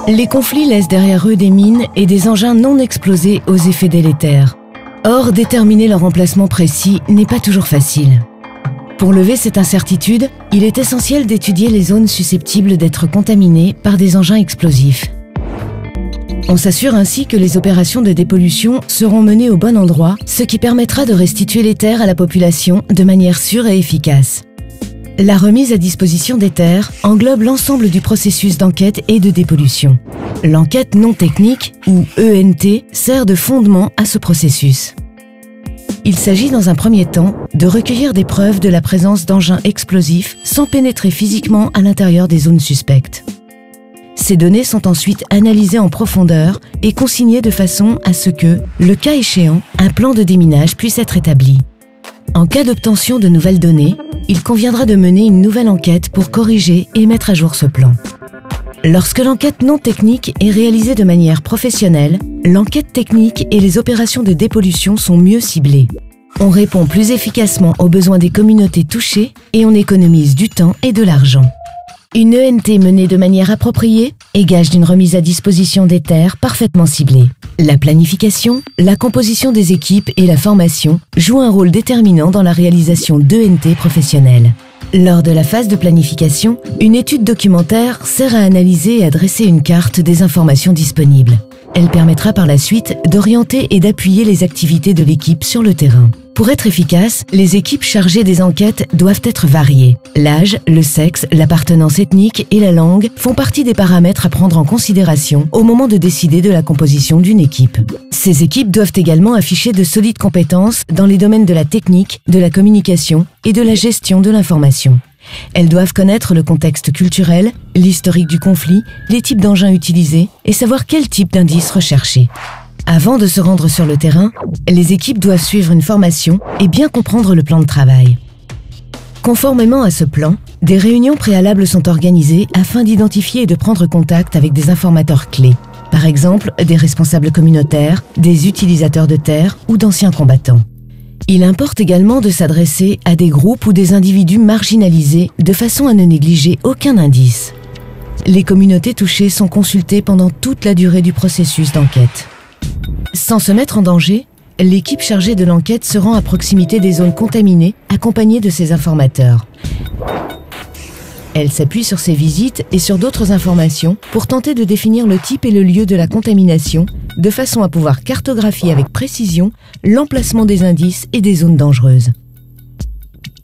Les conflits laissent derrière eux des mines et des engins non explosés aux effets délétères. Or, déterminer leur emplacement précis n'est pas toujours facile. Pour lever cette incertitude, il est essentiel d'étudier les zones susceptibles d'être contaminées par des engins explosifs. On s'assure ainsi que les opérations de dépollution seront menées au bon endroit, ce qui permettra de restituer les terres à la population de manière sûre et efficace. La remise à disposition des terres englobe l'ensemble du processus d'enquête et de dépollution. L'enquête non technique, ou ENT, sert de fondement à ce processus. Il s'agit dans un premier temps de recueillir des preuves de la présence d'engins explosifs sans pénétrer physiquement à l'intérieur des zones suspectes. Ces données sont ensuite analysées en profondeur et consignées de façon à ce que, le cas échéant, un plan de déminage puisse être établi. En cas d'obtention de nouvelles données, il conviendra de mener une nouvelle enquête pour corriger et mettre à jour ce plan. Lorsque l'enquête non technique est réalisée de manière professionnelle, l'enquête technique et les opérations de dépollution sont mieux ciblées. On répond plus efficacement aux besoins des communautés touchées et on économise du temps et de l'argent. Une ENT menée de manière appropriée est gage d'une remise à disposition des terres parfaitement ciblée. La planification, la composition des équipes et la formation jouent un rôle déterminant dans la réalisation d'ENT professionnelles. Lors de la phase de planification, une étude documentaire sert à analyser et à dresser une carte des informations disponibles. Elle permettra par la suite d'orienter et d'appuyer les activités de l'équipe sur le terrain. Pour être efficaces, les équipes chargées des enquêtes doivent être variées. L'âge, le sexe, l'appartenance ethnique et la langue font partie des paramètres à prendre en considération au moment de décider de la composition d'une équipe. Ces équipes doivent également afficher de solides compétences dans les domaines de la technique, de la communication et de la gestion de l'information. Elles doivent connaître le contexte culturel, l'historique du conflit, les types d'engins utilisés et savoir quel type d'indices rechercher. Avant de se rendre sur le terrain, les équipes doivent suivre une formation et bien comprendre le plan de travail. Conformément à ce plan, des réunions préalables sont organisées afin d'identifier et de prendre contact avec des informateurs clés, par exemple des responsables communautaires, des utilisateurs de terres ou d'anciens combattants. Il importe également de s'adresser à des groupes ou des individus marginalisés de façon à ne négliger aucun indice. Les communautés touchées sont consultées pendant toute la durée du processus d'enquête. Sans se mettre en danger, l'équipe chargée de l'enquête se rend à proximité des zones contaminées, accompagnée de ses informateurs. Elle s'appuie sur ces visites et sur d'autres informations pour tenter de définir le type et le lieu de la contamination, de façon à pouvoir cartographier avec précision l'emplacement des indices et des zones dangereuses.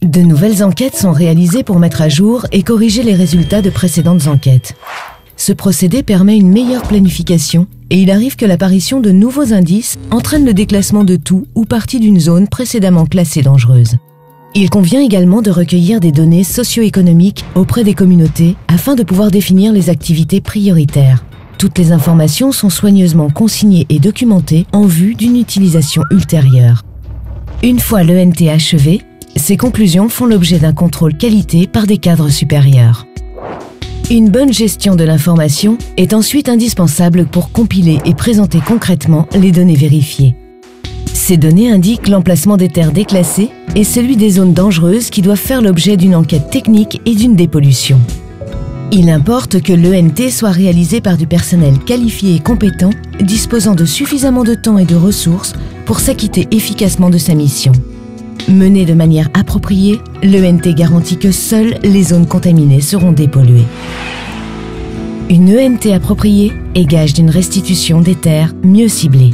De nouvelles enquêtes sont réalisées pour mettre à jour et corriger les résultats de précédentes enquêtes. Ce procédé permet une meilleure planification et il arrive que l'apparition de nouveaux indices entraîne le déclassement de tout ou partie d'une zone précédemment classée dangereuse. Il convient également de recueillir des données socio-économiques auprès des communautés afin de pouvoir définir les activités prioritaires. Toutes les informations sont soigneusement consignées et documentées en vue d'une utilisation ultérieure. Une fois l'ENT achevé, ces conclusions font l'objet d'un contrôle qualité par des cadres supérieurs. Une bonne gestion de l'information est ensuite indispensable pour compiler et présenter concrètement les données vérifiées. Ces données indiquent l'emplacement des terres déclassées et celui des zones dangereuses qui doivent faire l'objet d'une enquête technique et d'une dépollution. Il importe que l'ENT soit réalisé par du personnel qualifié et compétent, disposant de suffisamment de temps et de ressources pour s'acquitter efficacement de sa mission. Menée de manière appropriée, l'ENT garantit que seules les zones contaminées seront dépolluées. Une ENT appropriée est gage d'une restitution des terres mieux ciblée.